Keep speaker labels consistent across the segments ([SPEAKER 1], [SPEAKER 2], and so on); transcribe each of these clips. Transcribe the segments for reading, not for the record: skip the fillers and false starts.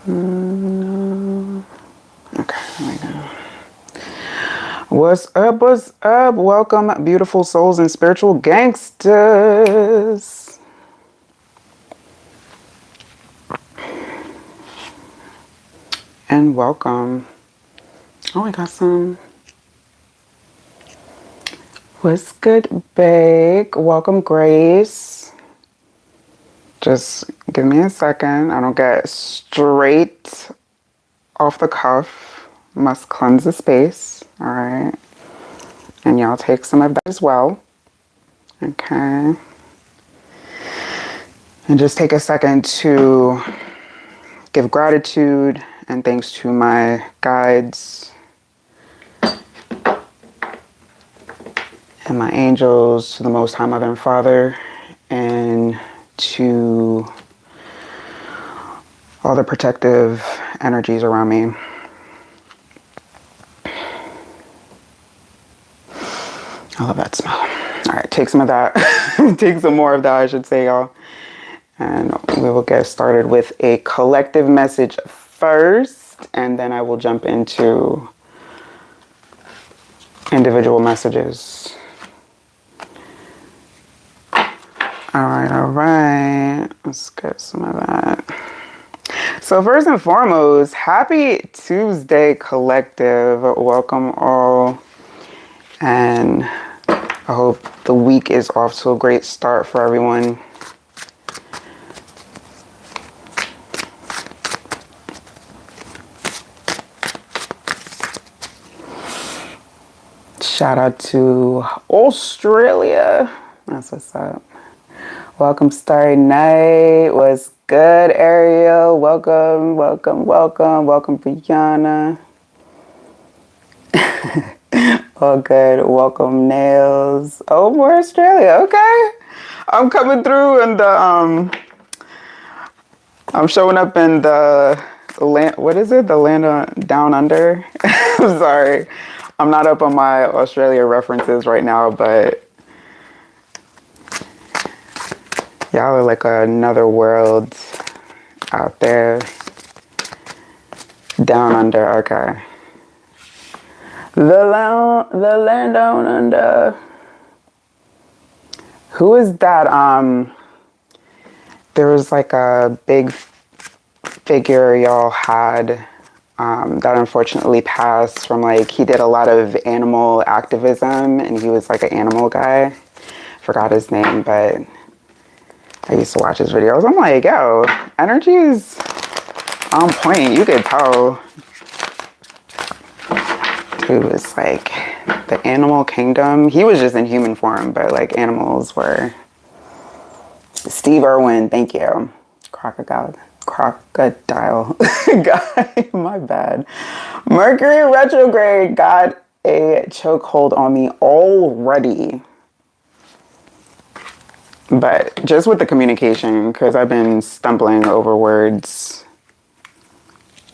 [SPEAKER 1] Okay, there we go. What's up? What's up? Welcome, beautiful souls and spiritual gangsters. And welcome. Oh, we got some. What's good, Bake? Welcome, Grace. Just give me a second. I don't get straight off the cuff. Must cleanse the space. All right. And y'all take some of that as well. Okay. And just take a second to give gratitude and thanks to my guides and my angels, to the Most High Mother and Father, and to all the protective energies around me. I love that smell. All right, take some of that. Take some more of that, I should say, y'all. And we will get started with a collective message first, and then I will jump into individual messages. All right. Let's get some of that. So first and foremost, happy Tuesday, collective. Welcome all. And I hope the week is off to a great start for everyone. Shout out to Australia. That's what's up. Welcome, Starry Night. What's good, Ariel? Welcome, Brianna. All good. Welcome, Nails. Oh, more Australia. Okay. I'm coming through and I'm showing up in the land. What is it? The land down under? I'm sorry. I'm not up on my Australia references right now, but y'all are like another world out there. Down under, okay. The land down under. Who is that? There was like a big figure y'all had that unfortunately passed from, like, he did a lot of animal activism and he was like an animal guy. Forgot his name, but I used to watch his videos. I'm like, yo, energy is on point. You could tell. Dude was like the animal kingdom. He was just in human form, but like animals were. Steve Irwin, thank you. Crocodile guy, my bad. Mercury retrograde got a chokehold on me already. But just with the communication, because I've been stumbling over words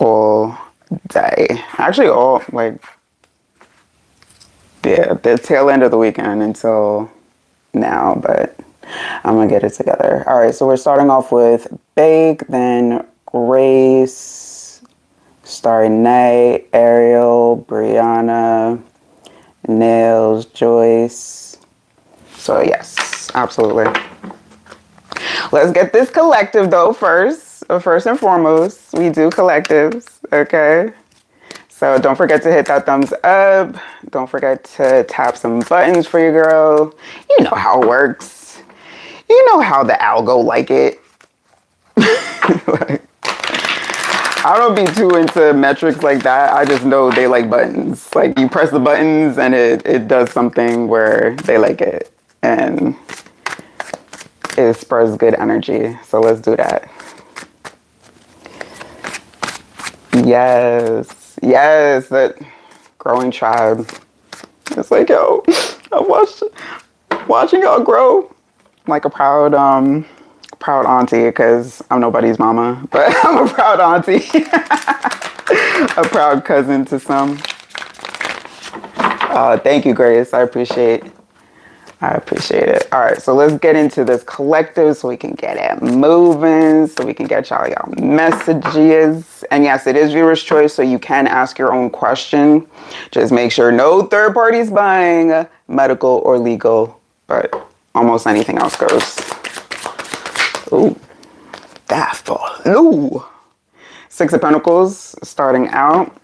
[SPEAKER 1] all day. Actually, the tail end of the weekend until now, but I'm gonna get it together. All right, so we're starting off with Bake, then Grace, Starry Night, Ariel, Brianna, Nails, Joyce. So yes, absolutely. Let's get this collective though first. First and foremost, we do collectives, okay? So don't forget to hit that thumbs up. Don't forget to tap some buttons for your girl. You know how it works. You know how the algo like it. Like, I don't be too into metrics like that. I just know they like buttons. Like, you press the buttons and it does something where they like it. And it spurs good energy. So let's do that. Yes, that growing tribe. It's like, yo, I'm watching y'all grow. I'm like a proud auntie, because I'm nobody's mama, but I'm a proud auntie. A proud cousin to some. Thank you, Grace. I appreciate I appreciate it. All right, so let's get into this collective so we can get it moving, so we can get y'all messages. And yes, it is viewer's choice, so you can ask your own question. Just make sure no third parties buying, medical or legal, but almost anything else goes. Ooh, that's for Lou. Six of Pentacles, starting out.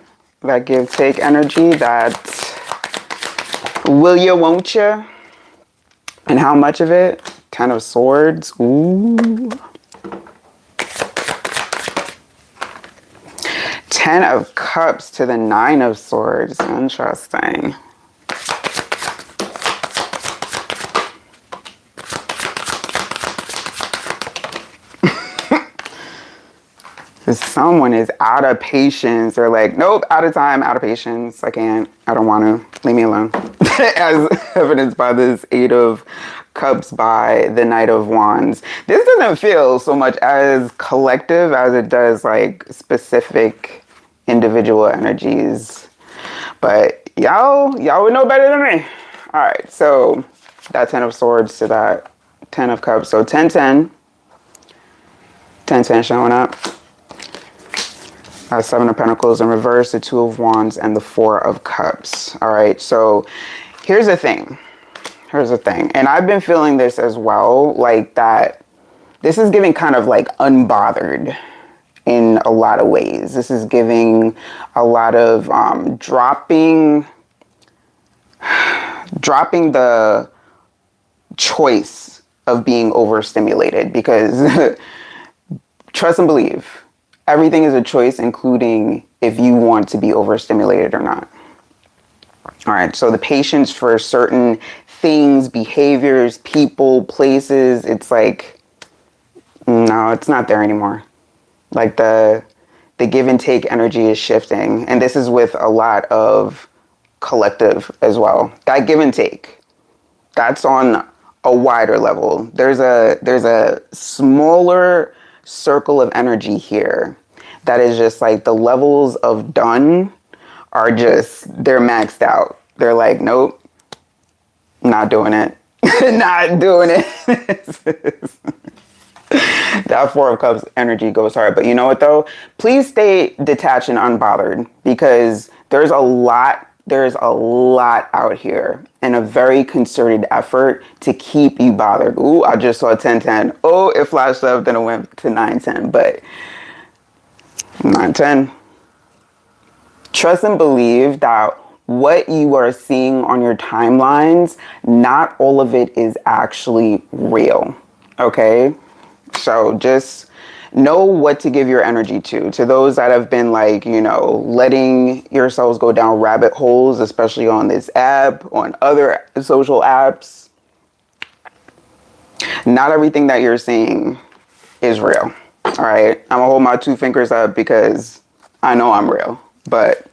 [SPEAKER 1] That give take energy, that will you, won't you? And how much of it? 10 of Swords. Ooh. 10 of Cups to the 9 of Swords. Interesting. Someone is out of patience. They're like, nope, out of time, out of patience. I can't. I don't want to. Leave me alone. As evidenced by this 8 of Cups by the Knight of Wands. This doesn't feel so much as collective as it does like specific individual energies. But y'all would know better than me. All right, so that 10 of Swords to that 10 of Cups. So 10-10. 10-10 showing up. 7 of Pentacles in reverse, the 2 of Wands, and the 4 of Cups. All right, so here's the thing. Here's the thing. And I've been feeling this as well, like that this is giving kind of like unbothered in a lot of ways. This is giving a lot of dropping the choice of being overstimulated, because trust and believe, everything is a choice, including if you want to be overstimulated or not. All right, so the patience for certain things, behaviors, people, places, it's like, no, it's not there anymore. Like the give and take energy is shifting. And this is with a lot of collective as well. That give and take, that's on a wider level. There's a smaller circle of energy here that is just like the levels of done are just, they're maxed out. They're like, nope, not doing it. Not doing it. That 4 of Cups energy goes hard. But you know what though? Please stay detached and unbothered, because there's a lot out here and a very concerted effort to keep you bothered. Ooh, I just saw 10-10. Oh, it flashed up, then it went to 9-10. But 9-10. Trust and believe that what you are seeing on your timelines, not all of it is actually real. Okay? So just know what to give your energy to. To those that have been like, you know, letting yourselves go down rabbit holes, especially on this app, on other social apps. Not everything that you're seeing is real. All right. I'm gonna hold my 2 fingers up because I know I'm real, but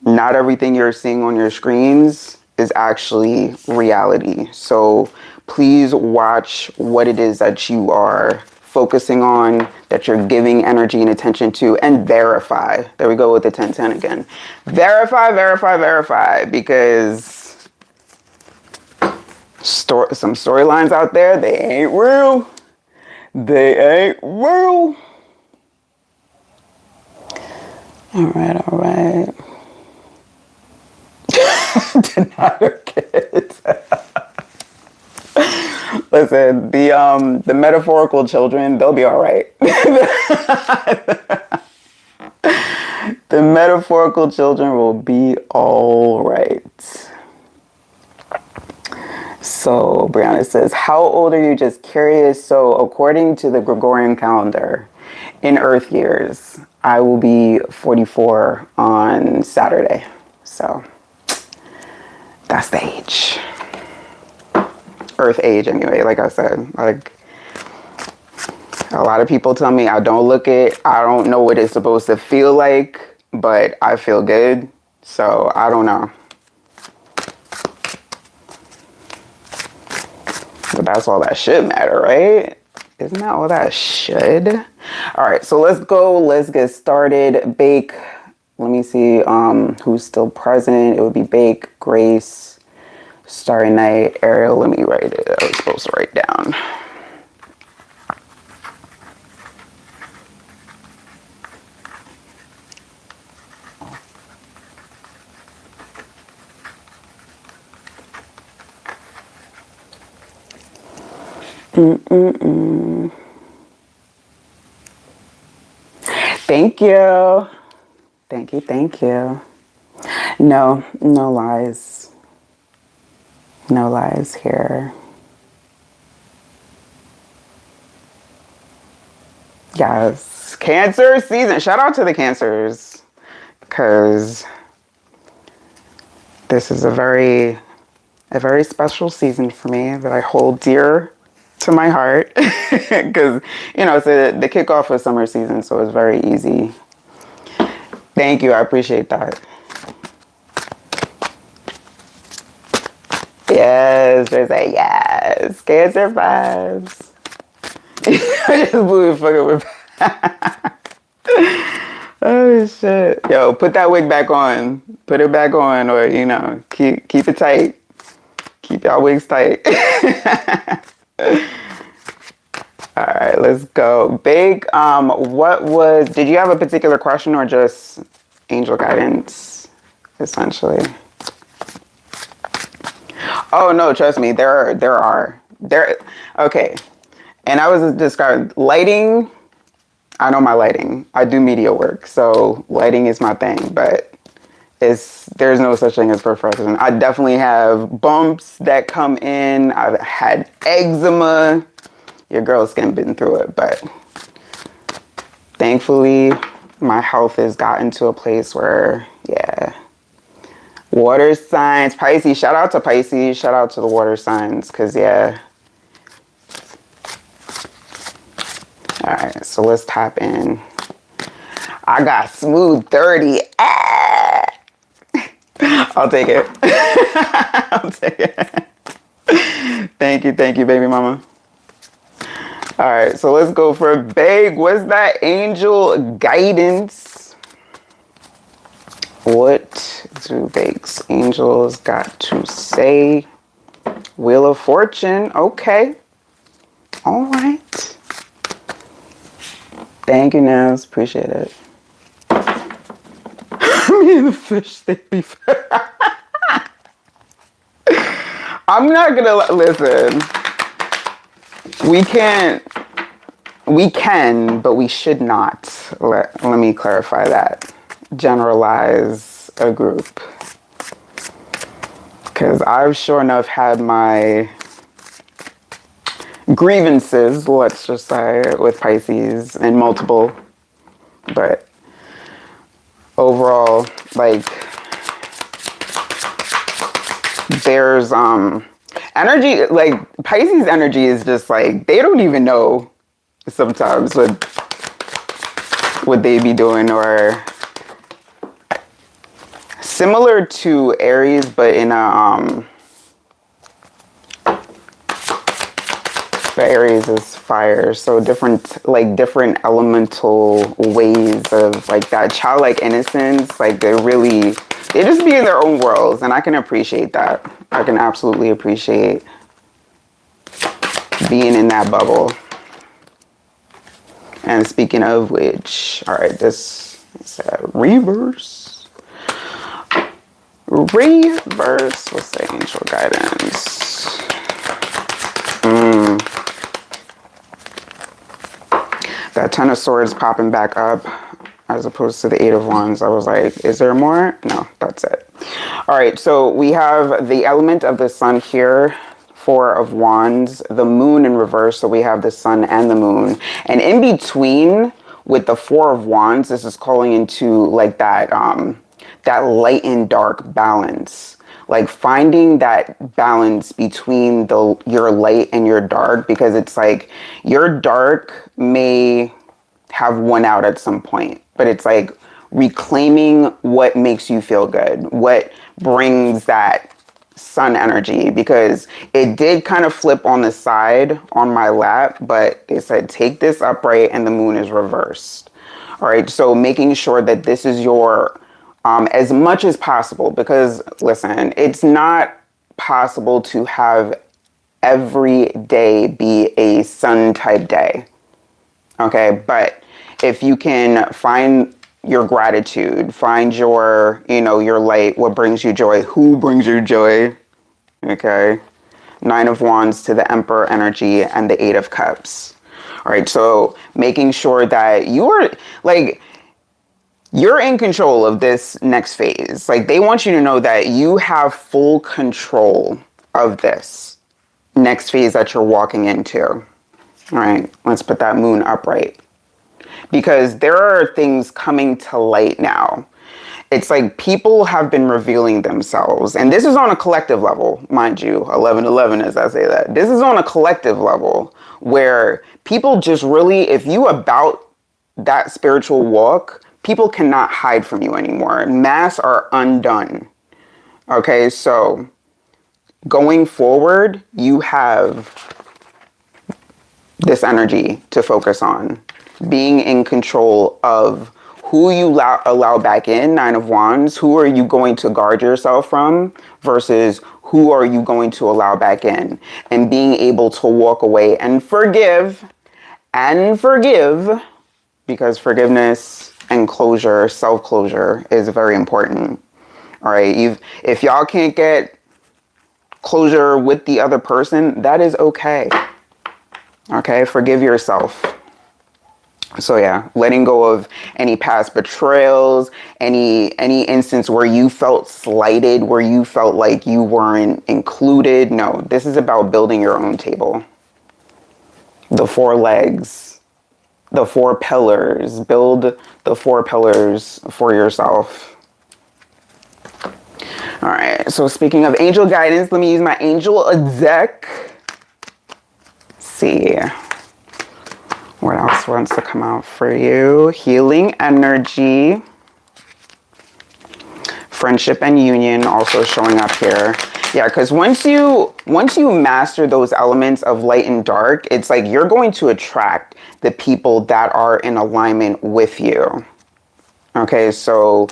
[SPEAKER 1] not everything you're seeing on your screens is actually reality. So please watch what it is that you are focusing on, that you're giving energy and attention to, and verify. There we go with the 10-10 again. Verify, verify, verify, because some storylines out there, they ain't real. They ain't real. All right. Denier kids. Listen, the metaphorical children, they'll be all right. The metaphorical children will be all right. So Brianna says, how old are you? Just curious. So according to the Gregorian calendar, in Earth years, I will be 44 on Saturday. So that's the age. Earth age anyway, like I said. Like, a lot of people tell me I don't look it. I don't know what it's supposed to feel like, but I feel good. So I don't know. But that's all that should matter, right? Isn't that all that should? All right, so let's go. Let's get started. Bake. Let me see who's still present. It would be Bake, Grace, Starry Night, Ariel, let me write it. I was supposed to write down. Thank you. Thank you, thank you. No, no lies. No lies here. Yes. Cancer season. Shout out to the Cancers. Because this is a very special season for me that I hold dear to my heart. Because, you know, it's the kickoff of summer season, so it's very easy. Thank you. I appreciate that. Yes, there's a yes. Cancer vibes. I just blew the fucking whip. Oh shit. Yo, put that wig back on. Put it back on, or you know, keep it tight. Keep y'all wigs tight. Alright, let's go. Big, did you have a particular question or just angel guidance, essentially? Oh no, trust me, there are. Okay. And I was describing lighting. I know my lighting. I do media work, so lighting is my thing, but there's no such thing as perfection. I definitely have bumps that come in. I've had eczema. Your girl's skin been through it, but thankfully my health has gotten to a place where, yeah. Water signs, Pisces. Shout out to Pisces. Shout out to the water signs, because, yeah. All right, so let's tap in. I got smooth 30. Ah! I'll take it. I'll take it. Thank you, baby mama. All right, so let's go for big. What's that angel guidance? What do Bake's angels got to say? Wheel of Fortune. Okay. All right. Thank you, Nels. Appreciate it. Me and the fish, they be I'm not gonna listen. We can, but we should not. Let me clarify that. Generalize a group. Because I've sure enough had my grievances, let's just say, with Pisces and multiple. But overall, like, there's energy, like Pisces energy is just like, they don't even know sometimes what they be doing, or similar to Aries, but in a but Aries is fire, so different elemental ways of like that childlike innocence. Like they just be in their own worlds, and I can appreciate that. I can absolutely appreciate being in that bubble. And speaking of which, all right, this is reverse. What's the angel guidance? That Ten of Swords popping back up as opposed to the Eight of Wands. I was like, is there more? No, that's it. All right, so we have the element of the sun here, Four of Wands, the moon in reverse. So we have the sun and the moon. And in between with the Four of Wands, this is calling into like that light and dark balance. Like finding that balance between your light and your dark, because it's like your dark may have won out at some point, but it's like reclaiming what makes you feel good, what brings that sun energy, because it did kind of flip on the side on my lap, but they said take this upright and the moon is reversed. All right, so making sure that this is your as much as possible, because listen, it's not possible to have every day be a sun type day. Okay, but if you can find your gratitude, find your, your light, what brings you joy, who brings you joy. Okay, Nine of Wands to the Emperor energy and the Eight of Cups. All right, so making sure that you're in control of this next phase. Like, they want you to know that you have full control of this next phase that you're walking into. All right, let's put that moon upright. Because there are things coming to light now. It's like people have been revealing themselves. And this is on a collective level, mind you, 1111 as I say that. This is on a collective level where people just really, if you about that spiritual walk, people cannot hide from you anymore. Masks are undone. Okay, so going forward, you have this energy to focus on. Being in control of who you allow back in, Nine of Wands. Who are you going to guard yourself from versus who are you going to allow back in? And being able to walk away and forgive, because forgiveness and closure, self-closure is very important. All right, if y'all can't get closure with the other person, that is okay. Okay, forgive yourself. So yeah, letting go of any past betrayals, any instance where you felt slighted, where you felt like you weren't included. No, this is about building your own table. The 4 legs, the 4 pillars. Build the 4 pillars for yourself. All right, so speaking of angel guidance, let me use my angel deck. Let's see. What else wants to come out for you? Healing energy. Friendship and union also showing up here. Yeah, because once you master those elements of light and dark, it's like you're going to attract the people that are in alignment with you. Okay, so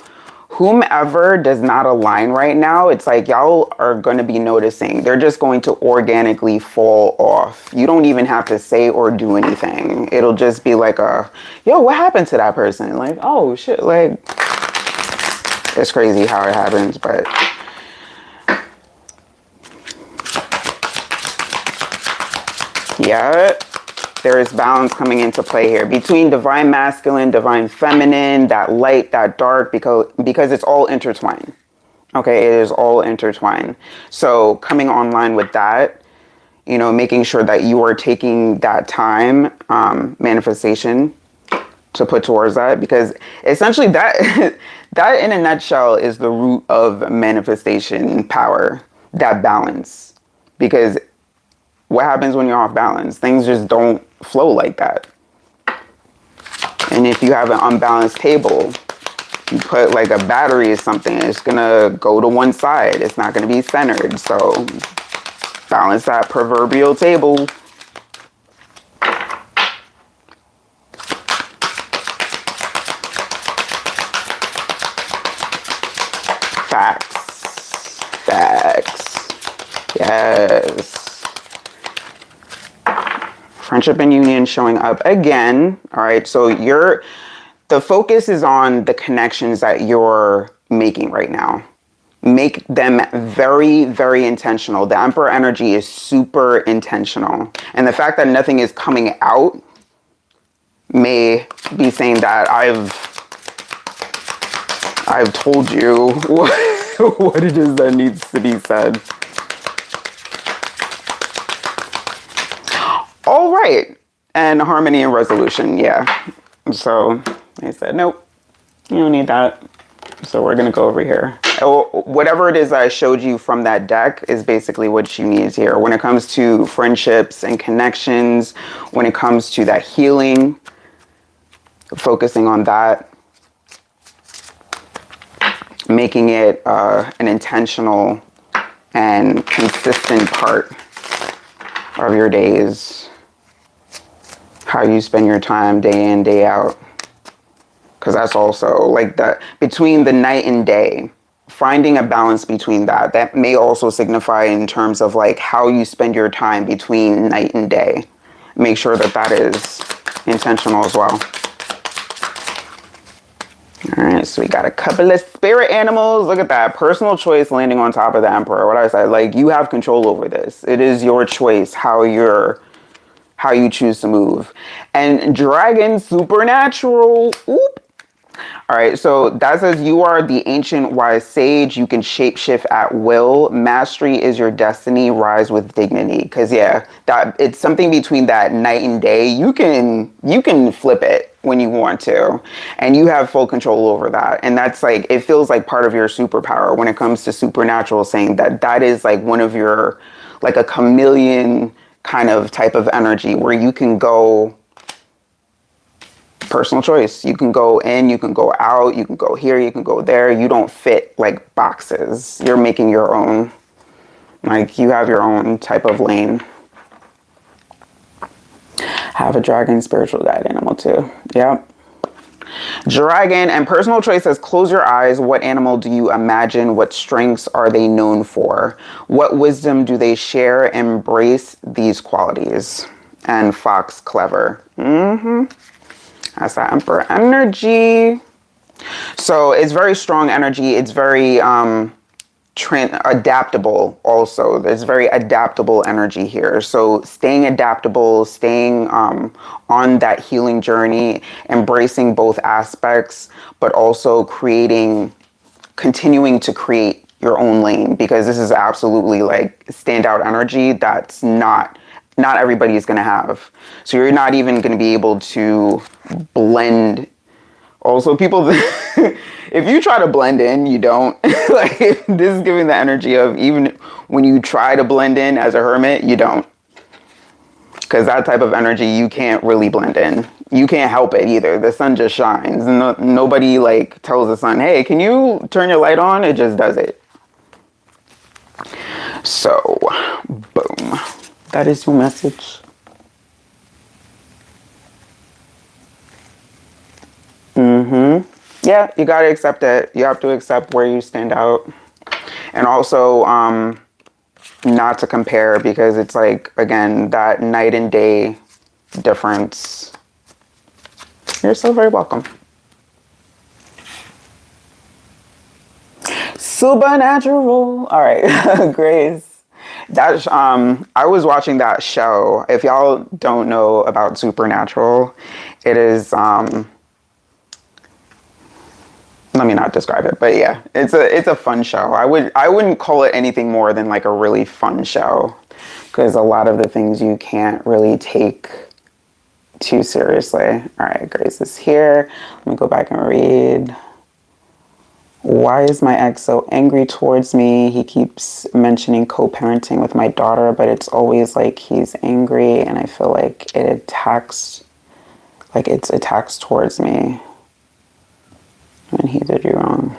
[SPEAKER 1] whomever does not align right now, it's like y'all are going to be noticing. They're just going to organically fall off. You don't even have to say or do anything. It'll just be like yo, what happened to that person? Like, oh shit, like, it's crazy how it happens, but yeah. There is balance coming into play here between divine masculine, divine feminine, that light, that dark, because it's all intertwined. Okay, it is all intertwined. So coming online with that, making sure that you are taking that time, manifestation, to put towards that, because essentially that that in a nutshell is the root of manifestation power, that balance. Because what happens when you're off balance? Things just don't flow like that. And if you have an unbalanced table, you put like a battery or something, it's gonna go to one side. It's not gonna be centered. So balance that proverbial table. Facts. Yes. Friendship and union showing up again. All right, so the focus is on the connections that you're making right now. Make them very, very intentional. The Emperor energy is super intentional. And the fact that nothing is coming out may be saying that I've told you what it is that needs to be said. All right. And harmony and resolution. Yeah. So they said, nope, you don't need that. So we're going to go over here. Whatever it is I showed you from that deck is basically what you need here. When it comes to friendships and connections, when it comes to that healing, focusing on that, making it an intentional and consistent part of your days. How you spend your time day in, day out. Because that's also like that between the night and day. finding a balance between that. That may also signify in terms of like how you spend your time between night and day. Make sure that that is intentional as well. All right, so we got a couple of spirit animals. Look at that. Personal choice landing on top of the Emperor. What I said, like, you have control over this. It is your choice how you choose to move. And dragon supernatural. Oop. All right, so that says you are the ancient wise sage. You can shapeshift at will. Mastery is your destiny. Rise with dignity. Because yeah, that it's something between that night and day. You can flip it when you want to, and you have full control over that. And that's like, it feels like part of your superpower when it comes to supernatural, saying that that is like one of your, like a chameleon kind of type of energy where you can go. Personal choice. You can go in, you can go out, you can go here, you can go there. You don't fit like boxes. You're making your own, like you have your own type of lane. Have a dragon spiritual guide animal too. Yep. Dragon and personal choice says, close your eyes. What animal do you imagine? What strengths are they known for? What wisdom do they share? Embrace these qualities. And fox, clever. That's that Emperor energy. So it's very strong energy. It's very adaptable also. There's very adaptable energy here. So staying adaptable, staying on that healing journey, embracing both aspects, but also continuing to create your own lane, because this is absolutely like standout energy that's not everybody is going to have. So you're not even going to be able to blend. Also, people, if you try to blend in, you don't. Like, this is giving the energy of even when you try to blend in as a hermit, you don't. Because that type of energy, you can't really blend in. You can't help it either. The sun just shines. Nobody like tells the sun, hey, can you turn your light on? It just does it. So, boom. That is your message. Yeah, you got to accept it. You have to accept where you stand out. And also, not to compare, because it's like, again, that night and day difference. You're so very welcome. Supernatural. All right, Grace. That I was watching that show. If y'all don't know about Supernatural, it is let me not describe it, but yeah, it's a fun show. I wouldn't call it anything more than like a really fun show, because a lot of the things you can't really take too seriously. All right, Grace is here. Let me go back and read. Why is my ex so angry towards me? He keeps mentioning co-parenting with my daughter, but it's always like he's angry, and I feel like it's attacks towards me when he did you wrong.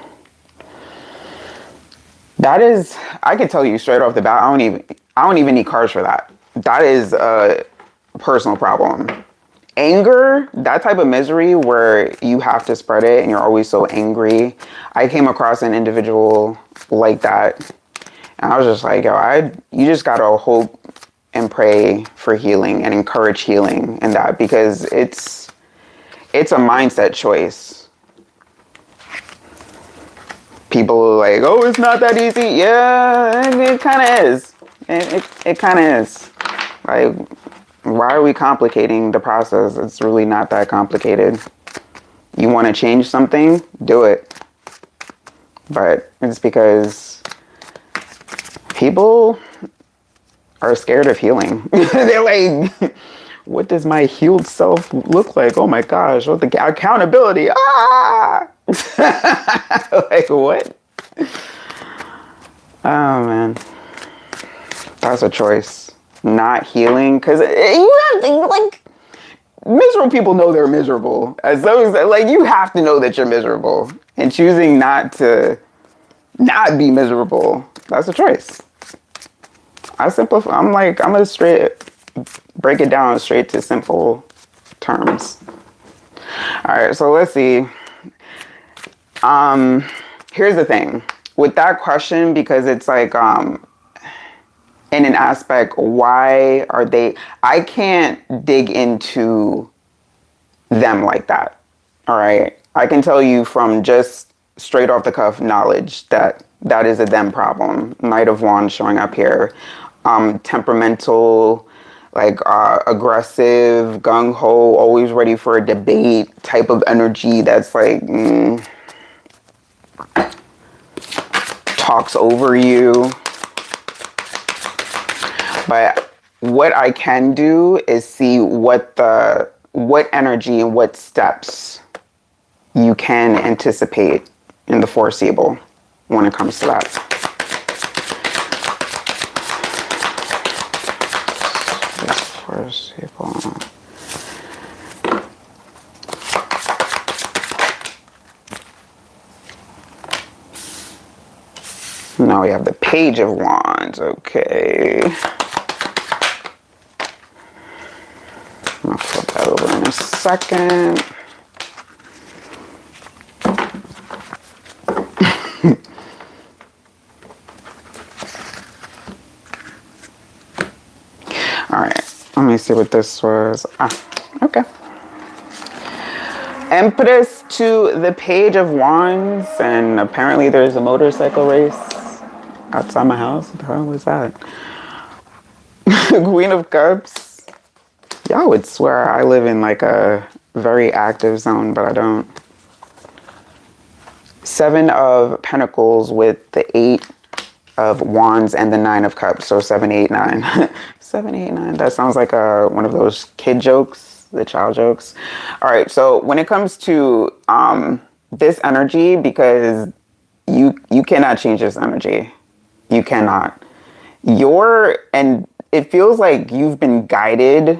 [SPEAKER 1] That is, I could tell you straight off the bat, I don't even need cards for that. That is a personal problem. Anger, that type of misery where you have to spread it and you're always so angry. I came across an individual like that, and I was just like, yo, you just gotta hope and pray for healing and encourage healing in that, because it's a mindset choice. People are like, oh, it's not that easy. Yeah, it kind of is. It kind of is. Like, why are we complicating the process? It's really not that complicated. You want to change something? Do it. But it's because people are scared of healing. They're like, what does my healed self look like? Oh my gosh, what the accountability? Ah! Like, what? Oh man. That's a choice. Not healing, because you have to, like, miserable people know they're miserable. As those, like, you have to know that you're miserable, and choosing not to not be miserable, that's a choice. I'm gonna straight break it down straight to simple terms. All right, so let's see. Here's the thing. with that question, because it's like, in an aspect, why are they, I can't dig into them like that. All right. I can tell you from just straight off the cuff knowledge that that is a them problem. Knight of Wands showing up here. Temperamental, like aggressive, gung ho, always ready for a debate type of energy that's like talks over you. But what I can do is see what energy and what steps you can anticipate in the foreseeable when it comes to that. Foreseeable. Now we have the Page of Wands. Okay. I'm gonna flip that over in a second. All right, let me see what this was. Okay. Empress to the Page of Wands, and apparently there's a motorcycle race outside my house. What the hell was that? Queen of Cups. Y'all would swear I live in like a very active zone, but I don't. Seven of Pentacles with the Eight of Wands and the Nine of Cups. So 7, 8, 9. 7, 8, 9. That sounds like one of those kid jokes, the child jokes. All right. So when it comes to this energy, because you cannot change this energy. You cannot. And it feels like you've been guided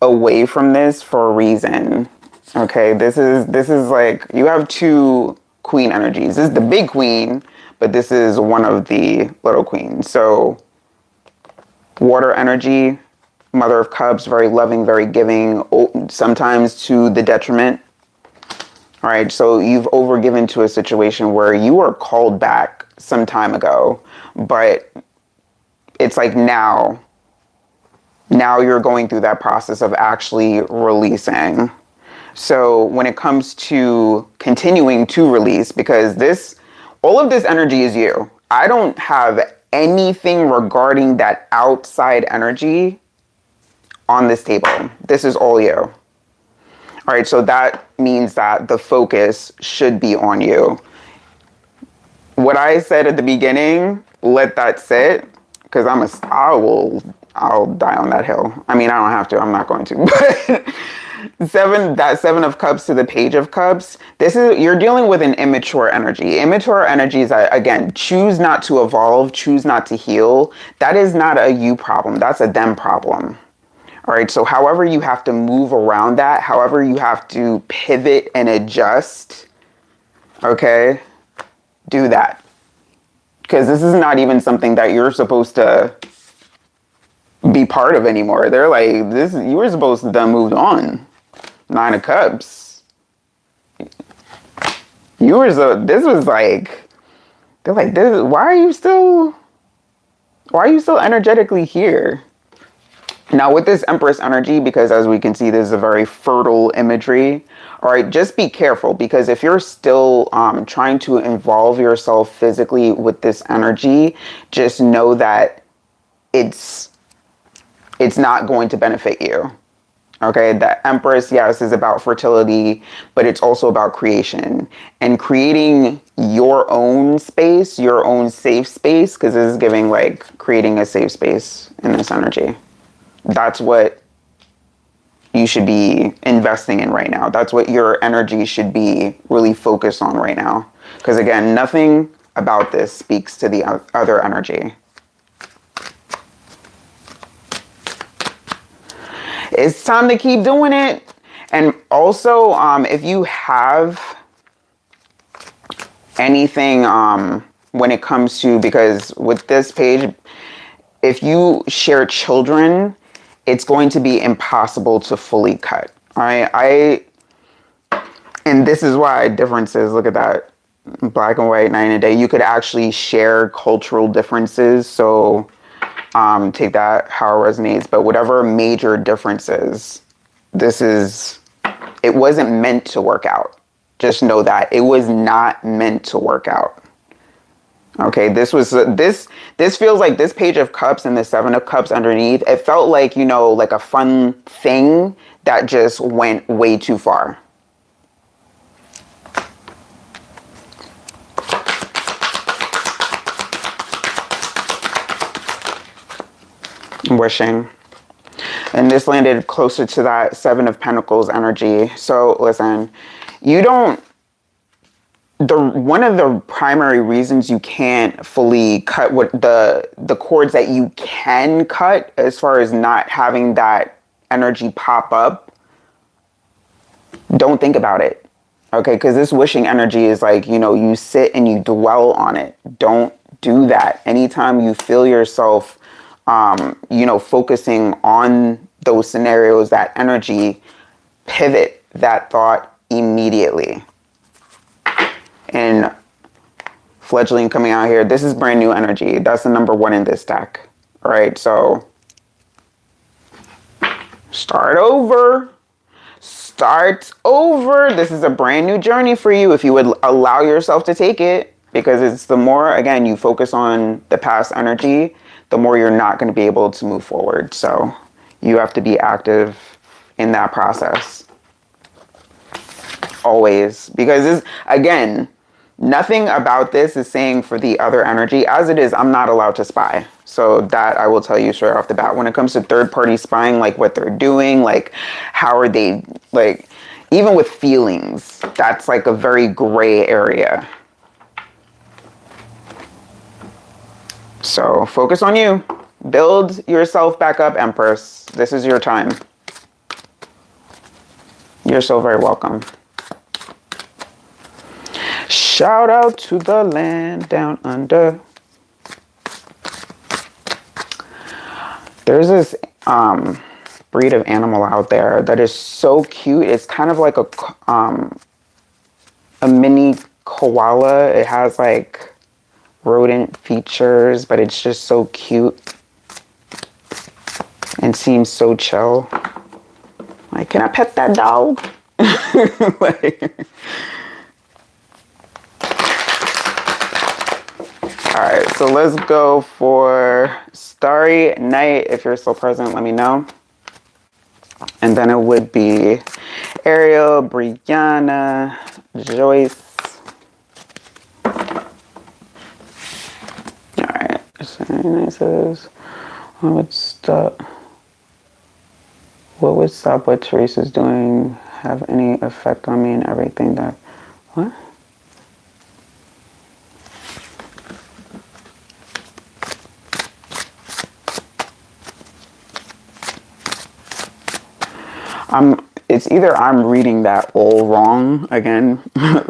[SPEAKER 1] away from this for a reason. Okay, this is like you have two queen energies. This is the big queen, but this is one of the little queens. So water energy, Mother of Cups, very loving, very giving, sometimes to the detriment. All right, so you've overgiven to a situation where you were called back some time ago, but it's like now you're going through that process of actually releasing. So when it comes to continuing to release, because all of this energy is you. I don't have anything regarding that outside energy on this table. This is all you. All right, so that means that the focus should be on you. What I said at the beginning, let that sit, because I'll die on that hill. I mean, I don't have to. I'm not going to. But Seven of Cups to the Page of Cups. You're dealing with an immature energy. Immature energies, again, choose not to evolve, choose not to heal. That is not a you problem. That's a them problem. All right. So however you have to move around that, however you have to pivot and adjust, okay, do that. Because this is not even something that you're supposed to be part of anymore. They're like, you were supposed to have moved on. Nine of Cups. This was like, they're like, why are you still energetically here? Now with this Empress energy, because as we can see, this is a very fertile imagery. All right, just be careful, because if you're still trying to involve yourself physically with this energy, just know that it's not going to benefit you. Okay, the Empress, yes, is about fertility, but it's also about creation and creating your own space, your own safe space, because this is giving like creating a safe space in this energy. That's what you should be investing in right now. That's what your energy should be really focused on right now. Because again, nothing about this speaks to the other energy. It's time to keep doing it. And also, if you have anything when it comes to, because with this page, if you share children, it's going to be impossible to fully cut. All right. And this is why differences, look at that. black and white, night and day. You could actually share cultural differences. So take that how it resonates. But whatever major differences, it wasn't meant to work out. Just know that it was not meant to work out. Okay, this feels like this Page of Cups and the Seven of Cups underneath. It felt like, like a fun thing that just went way too far. Wishing. And this landed closer to that Seven of Pentacles energy. So listen, one of the primary reasons you can't fully cut what the cords that you can cut, as far as not having that energy pop up, don't think about it. Okay, because this wishing energy is like, you sit and you dwell on it. Don't do that. Anytime you feel yourself focusing on those scenarios, that energy, pivot that thought immediately. And fledgling coming out here, this is brand new energy. That's the number one in this deck. All right, so start over. Start over. This is a brand new journey for you if you would allow yourself to take it, because it's the more, again, you focus on the past energy, the more you're not going to be able to move forward. So you have to be active in that process. Always. Because again, nothing about this is saying for the other energy. As it is, I'm not allowed to spy. So that I will tell you straight off the bat. When it comes to third party spying, like what they're doing, like how are they, like even with feelings, that's like a very gray area. So focus on you. Build yourself back up, Empress. This is your time. You're so very welcome. Shout out to the land down under. There's this breed of animal out there that is so cute. It's kind of like a mini koala. It has like rodent features, but it's just so cute and seems so chill. Like, can I pet that dog? Alright, so let's go for Starry Night. If you're still present, let me know. And then it would be Ariel, Brianna, Joyce. Alright, so it says, what would stop what Teresa's doing have any effect on me and everything that, what? It's either I'm reading that all wrong again,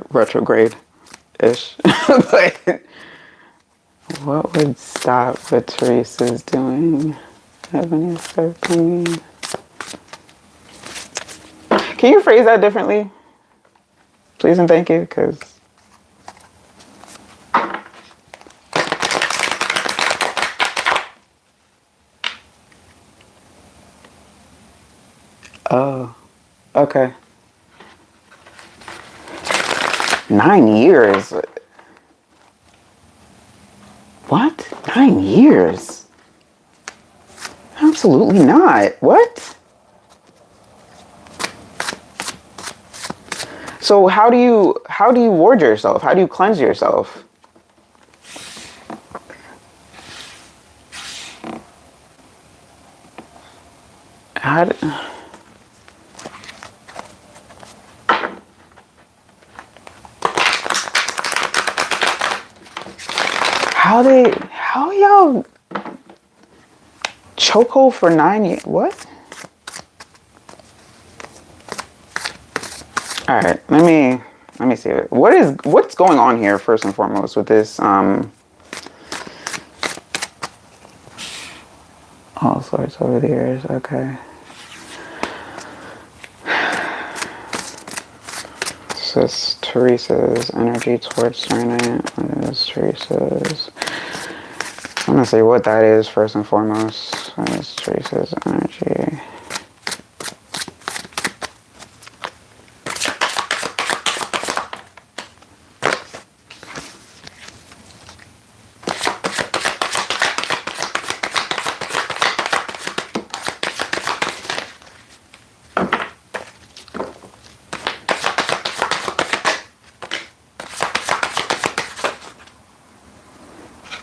[SPEAKER 1] retrograde-ish, but what would stop what Teresa's doing have any effect on me? Can you phrase that differently? Please and thank you, because oh, okay. 9 years. What? 9 years? Absolutely not. What? So how do you ward yourself? How do you cleanse yourself? How y'all chokehold for 9 years? What? All right, let me see it. What's going on here first and foremost with this? All sorts over the years. Okay. This is Teresa's energy towards Serena. What is Teresa's? I'm gonna say what that is first and foremost. What is Teresa's energy?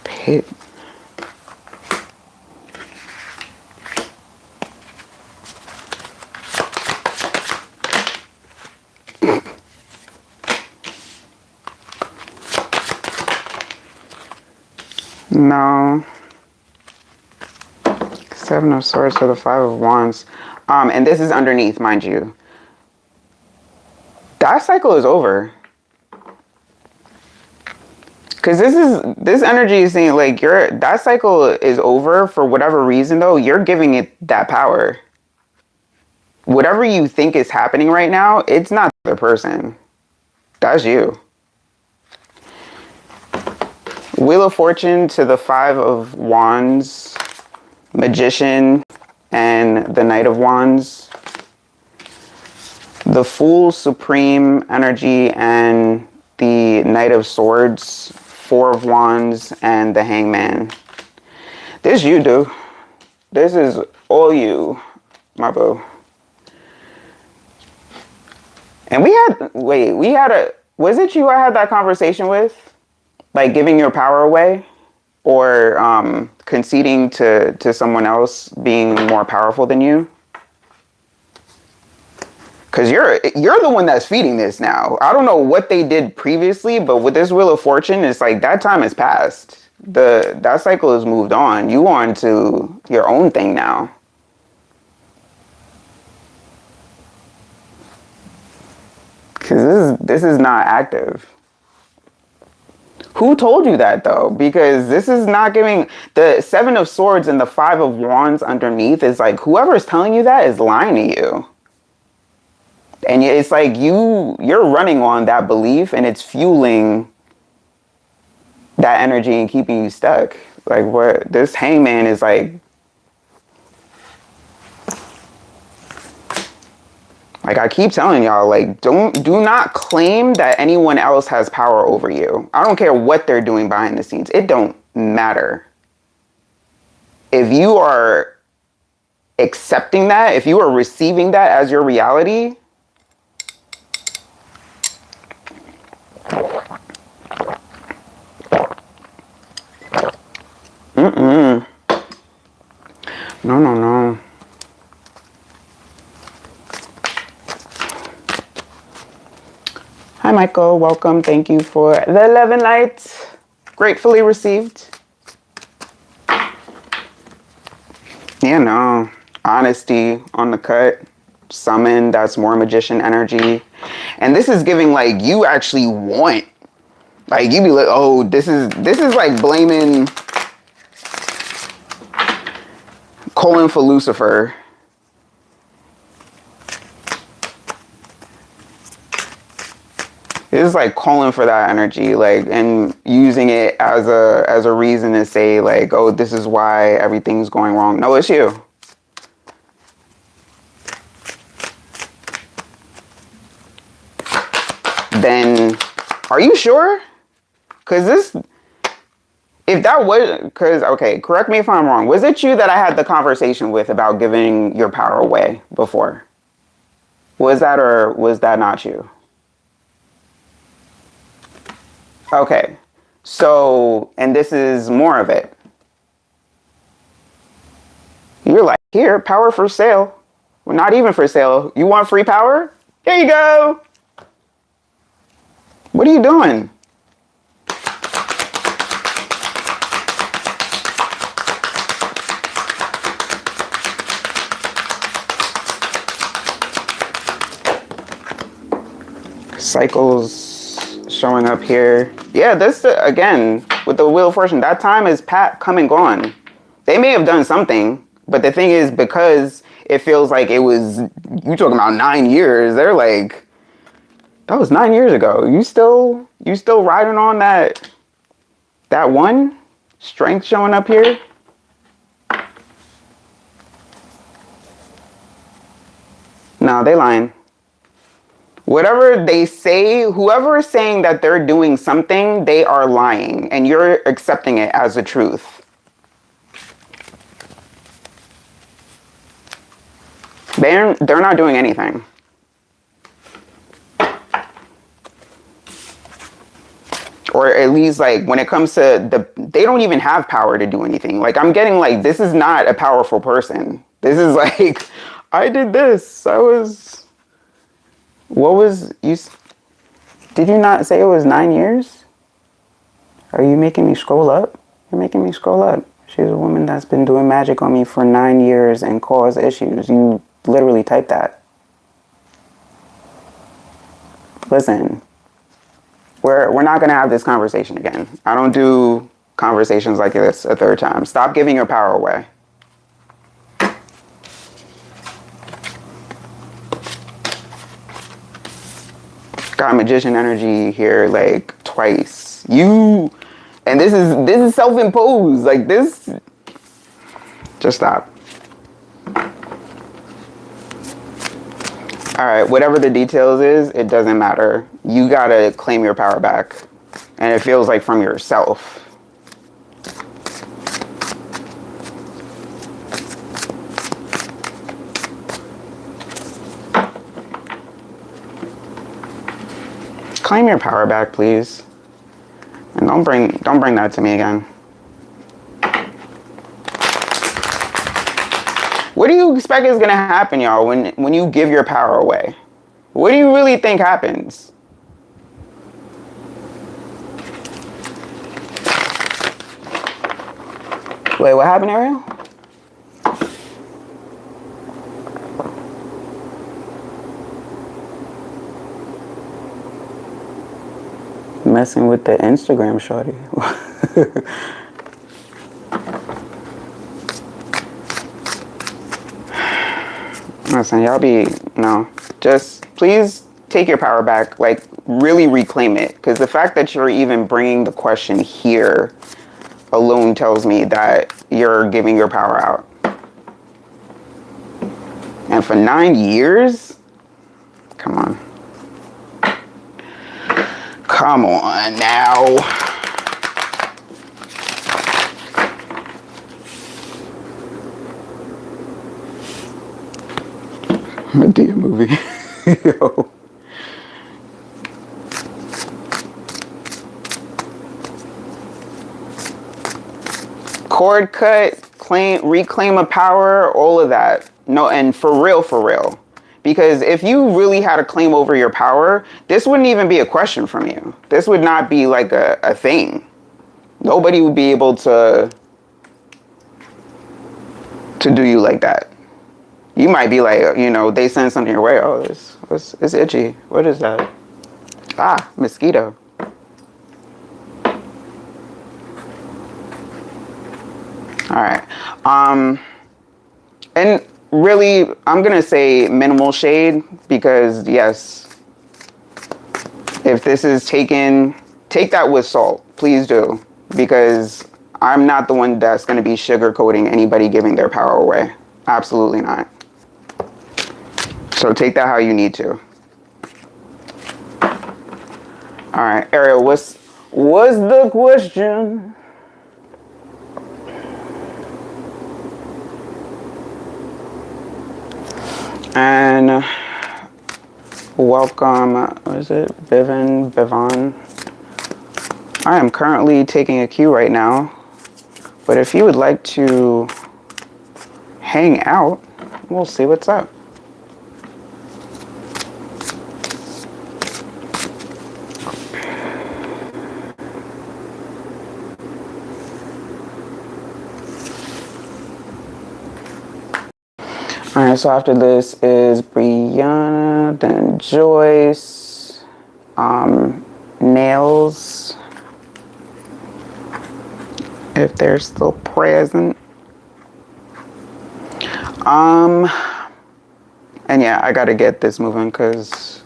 [SPEAKER 1] Pit. No. Seven of Swords to the Five of Wands. And this is underneath, mind you. That cycle is over. Because this energy is saying like that cycle is over for whatever reason though. You're giving it that power. Whatever you think is happening right now, it's not the other person. That's you. Wheel of Fortune to the Five of Wands, Magician, and the Knight of Wands. The Fool, Supreme energy, and the Knight of Swords, Four of Wands, and the Hangman. This you do. This is all you, my boo. And was it you I had that conversation with? Like giving your power away or conceding to someone else being more powerful than you? Because you're the one that's feeding this now. I don't know what they did previously, but with this Wheel of Fortune, it's like that time has passed. That cycle has moved on. You on to your own thing now. Because this is not active. Who told you that though? Because this is not giving the Seven of Swords and the Five of Wands underneath is like whoever's telling you that is lying to you. And it's like you're running on that belief and it's fueling that energy and keeping you stuck. Like what this Hangman is like I keep telling y'all, like, do not claim that anyone else has power over you. I don't care what they're doing behind the scenes. It don't matter. If you are accepting that, if you are receiving that as your reality, No. Hi, Michael. Welcome. Thank you for the 11 lights. Gratefully received. Yeah, no. Honesty on the cut. Summon. That's more magician energy. And this is giving like you actually want. Like you be like, oh, this is like blaming Colin for Lucifer. It's like calling for that energy, like, and using it as a reason to say like, oh, this is why everything's going wrong. No, it's you. Then, are you sure? Because okay, correct me if I'm wrong. Was it you that I had the conversation with about giving your power away before? Was that or was that not you? Okay, so, and this is more of it. You're like, here, power for sale. Well, not even for sale. You want free power? Here you go. What are you doing? Cycles showing up here. Yeah, this again with the Wheel of Fortune, that time is come and gone. They may have done something, but the thing is, because it feels like it was, you talking about 9 years, they're like, That was 9 years ago. You still riding on that one strength showing up here? No, they lying. Whatever they say, whoever is saying that they're doing something, they are lying, and you're accepting it as the truth. They're not doing anything. Or at least, like, when it comes to they don't even have power to do anything. Like, I'm getting, like, this is not a powerful person. This is like, I did this. What was, did you not say it was 9 years? Are you making me scroll up? You're making me scroll up. She's a woman that's been doing magic on me for 9 years and caused issues. You literally typed that. Listen, we're not going to have this conversation again. I don't do conversations like this a third time. Stop giving your power away. Got magician energy here like twice. And this is self-imposed. Like this. Just stop. All right, whatever the details is, it doesn't matter. You gotta claim your power back. And it feels like from yourself. Claim your power back, please. And don't bring that to me again. What do you expect is gonna happen, y'all, when you give your power away? What do you really think happens? Wait, what happened, Ariel? Messing with the Instagram shorty. Listen, y'all just please take your power back, like really reclaim it. Because the fact that you're even bringing the question here alone tells me that you're giving your power out. And for 9 years? Come on. Come on now. Medea movie. Yo. Cord cut, reclaim a power, all of that. No, and for real. Because if you really had a claim over your power, this wouldn't even be a question from you. This would not be like a thing. Nobody would be able to do you like that. You might be like, they send something your way. Oh, it's itchy. What is that? Ah, mosquito. All right. And really, I'm going to say minimal shade because, yes, if this is take that with salt. Please do. Because I'm not the one that's going to be sugarcoating anybody giving their power away. Absolutely not. So take that how you need to. All right, Ariel, what's the question? And welcome, what is it? Bevan. I am currently taking a cue right now, but if you would like to hang out, we'll see what's up. Alright, so after this is Brianna, then Joyce, Nails, if they're still present. And yeah, I gotta get this moving because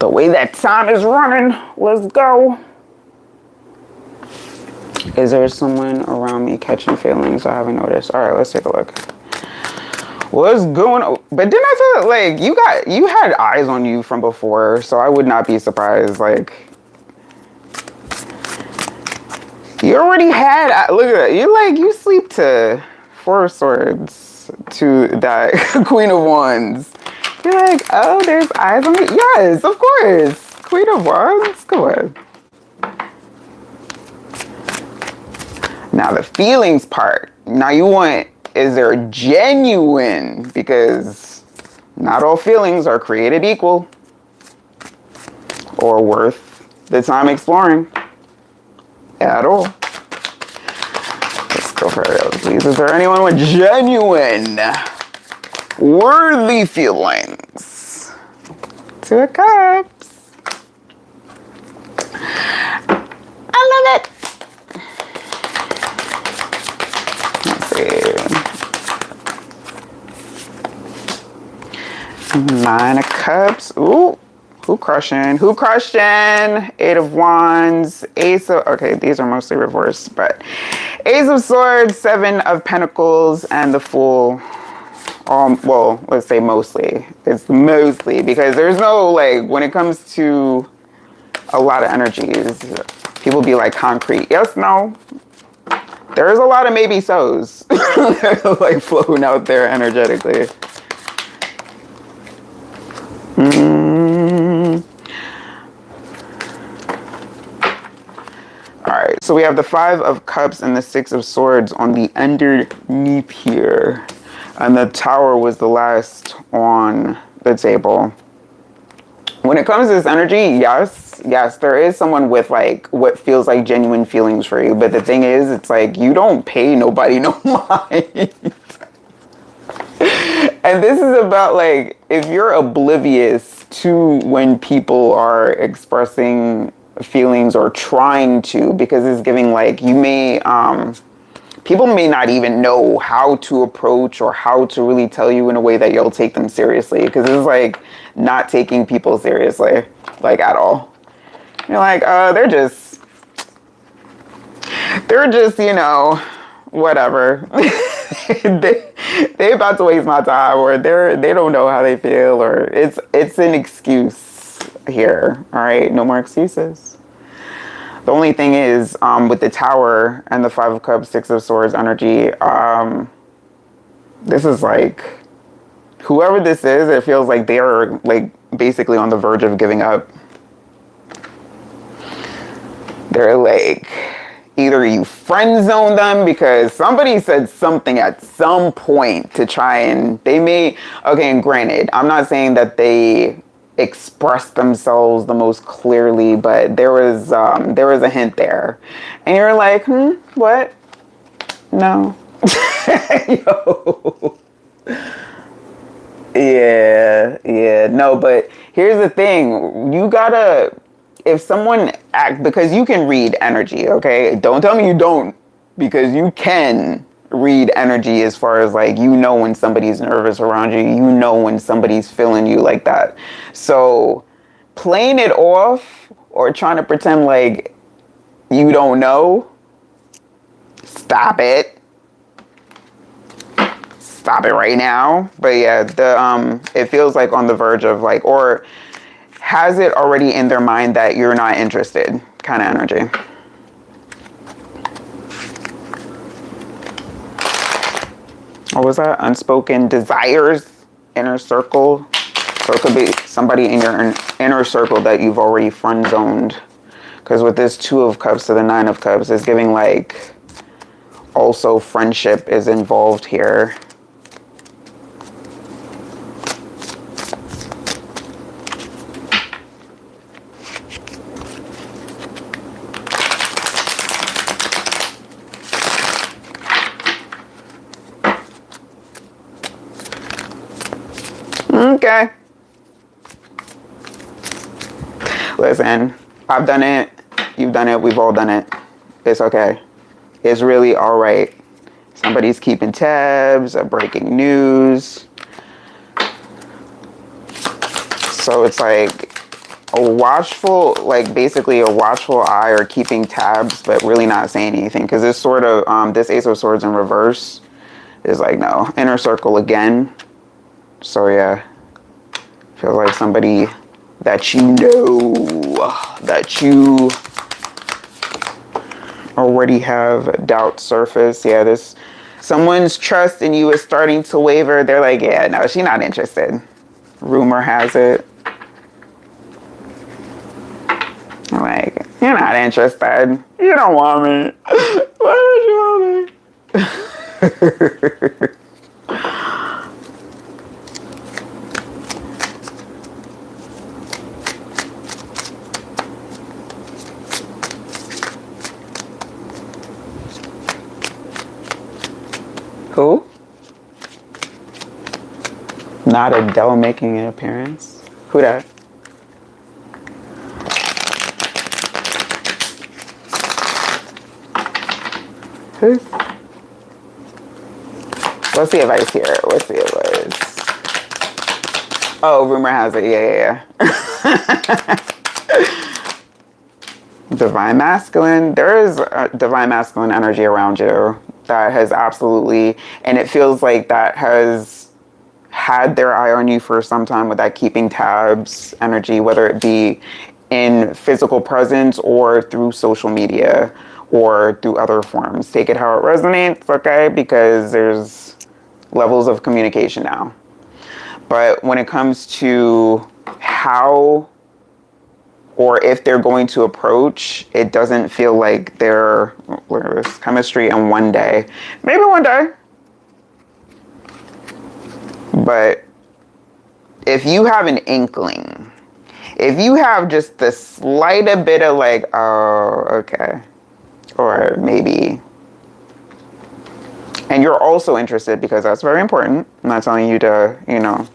[SPEAKER 1] The way that time is running. Let's go. Is there someone around me catching feelings I haven't noticed? All right, let's take a look. What's going on? But didn't I tell like you had eyes on you from before, so I would not be surprised. Like you already had. Look at that. You sleep to 4 of Swords to that Queen of Wands. You're like, oh, there's eyes on me. Yes, of course. Queen of Wands. Come on. Now the feelings part. Now you want, is there genuine? Because not all feelings are created equal or worth the time exploring at all. Let's go for it, please. Is there anyone with genuine, worthy feelings? 2 of Cups. I love it. Let's see. 9 of Cups. Ooh. Who crushing? Who crushing? 8 of Wands. Ace of... Okay, these are mostly reversed, but... Ace of Swords, 7 of Pentacles, and the Fool. Well, let's say mostly. It's mostly, because there's no, like, when it comes to a lot of energies, people be like concrete. Yes, no. There's a lot of maybe so's. Like, floating out there energetically. Alright, so we have the 5 of Cups and the 6 of Swords on the underneath here. And the Tower was the last on the table. When it comes to this energy, yes, there is someone with like what feels like genuine feelings for you. But the thing is, it's like you don't pay nobody no mind. And this is about like, if you're oblivious to when people are expressing feelings or trying to, because it's giving like, you may, people may not even know how to approach or how to really tell you in a way that you'll take them seriously. Because it's like not taking people seriously, like at all. You're like, they're just, you know, whatever. they about to waste my time, or they don't know how they feel, or it's an excuse here. All right, no more excuses. The only thing is, with the Tower and the 5 of Cups, 6 of Swords energy, this is like, whoever this is, it feels like they are like basically on the verge of giving up. They're like, either you friend zone them because somebody said something at some point to try and they may, okay, and granted, I'm not saying that they express themselves the most clearly, but there was a hint there. And you're like, what? No. Yo. Yeah, no, but here's the thing. You gotta, if someone because you can read energy, okay? Don't tell me you don't, because you can read energy as far as like, you know when somebody's nervous around you, you know when somebody's feeling you like that. So playing it off or trying to pretend like you don't know, stop it. Stop it right now. But yeah, it feels like on the verge of like, or has it already in their mind that you're not interested kind of energy. What was that? Unspoken desires, inner circle. So it could be somebody in your inner circle that you've already friend zoned. Because with this 2 of Cups to the 9 of Cups, it's giving like also friendship is involved here. Okay. Listen, I've done it. You've done it. We've all done it. It's okay. It's really all right. Somebody's keeping tabs of breaking news. So it's like, a watchful, like basically a watchful eye or keeping tabs, but really not saying anything. Because this sort of, this Ace of Swords in reverse is like, no, inner circle again. So yeah, feels like somebody that you know, that you already have doubt surface. Yeah, this, someone's trust in you is starting to waver. They're like, yeah, no, she's not interested. Rumor has it. Like, you're not interested. You don't want me. Why would you want me? Who? Not Adele making an appearance? Who that? Who? Let's see if I hear it. Let's see if it's... Oh, rumor has it. Yeah. Divine masculine. There is a divine masculine energy around you that has absolutely, and it feels like that has had their eye on you for some time with that keeping tabs energy, whether it be in physical presence or through social media or through other forms. Take it how it resonates, okay? Because there's levels of communication now. But when it comes to how or if they're going to approach, it doesn't feel like there's chemistry in one day. Maybe one day. But if you have an inkling, if you have just the slight bit of like, oh, okay, or maybe, and you're also interested, because that's very important. I'm not telling you to, you know,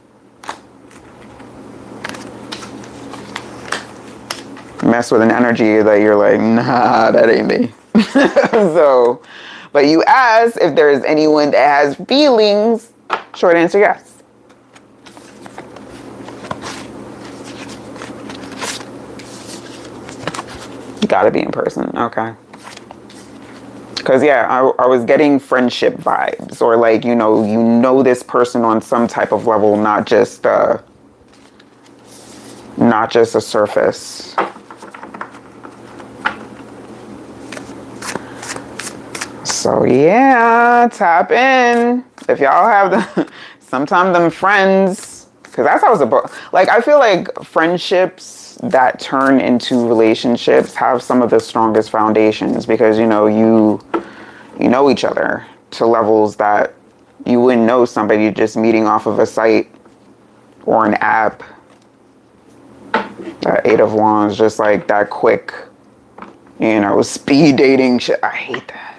[SPEAKER 1] mess with an energy that you're like, nah, that ain't me. So, but you ask if there's anyone that has feelings. Short answer, yes. Gotta be in person, okay. Because yeah, I was getting friendship vibes, or like, you know this person on some type of level, not just a surface. So yeah, tap in if y'all have the sometimes them friends, because that's how it's about. Like, I feel like friendships that turn into relationships have some of the strongest foundations, because you know each other to levels that you wouldn't know somebody just meeting off of a site or an app. That Eight of Wands, just like that quick, you know, speed dating shit. I hate that.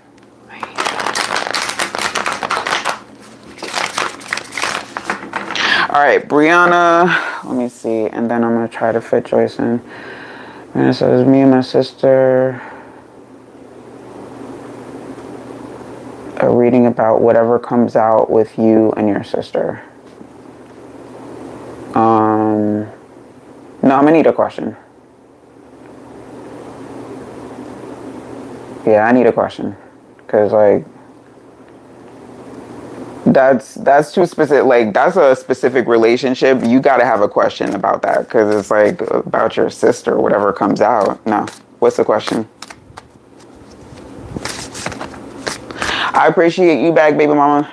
[SPEAKER 1] All right, Brianna, let me see, and then I'm gonna try to fit Joyce in. And it says, me and my sister are reading about whatever comes out with you and your sister. No, I'm gonna need a question. Yeah, I need a question, because like, that's too specific. Like, that's a specific relationship. You got to have a question about that, because it's like about your sister, whatever comes out. No, what's the question? I appreciate you back, baby mama.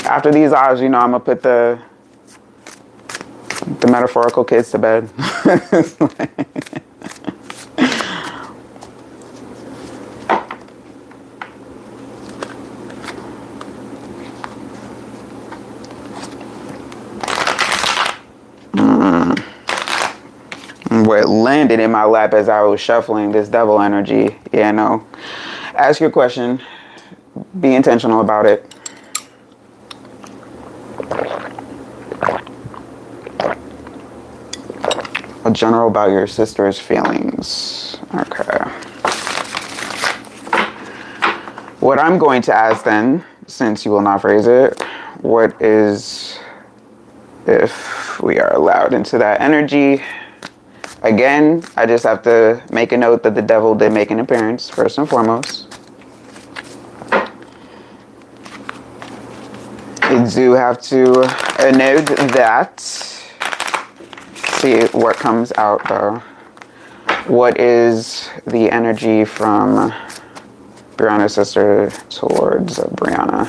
[SPEAKER 1] After these odds, you know, I'm gonna put the metaphorical kids to bed. What landed in my lap as I was shuffling this devil energy. Yeah, no. Ask your question. Be intentional about it. A general about your sister's feelings. Okay. What I'm going to ask then, since you will not phrase it, what is, if we are allowed into that energy, Again, I just have to make a note that the devil did make an appearance, first and foremost. You do have to note that. See what comes out though. What is the energy from Brianna's sister towards Brianna?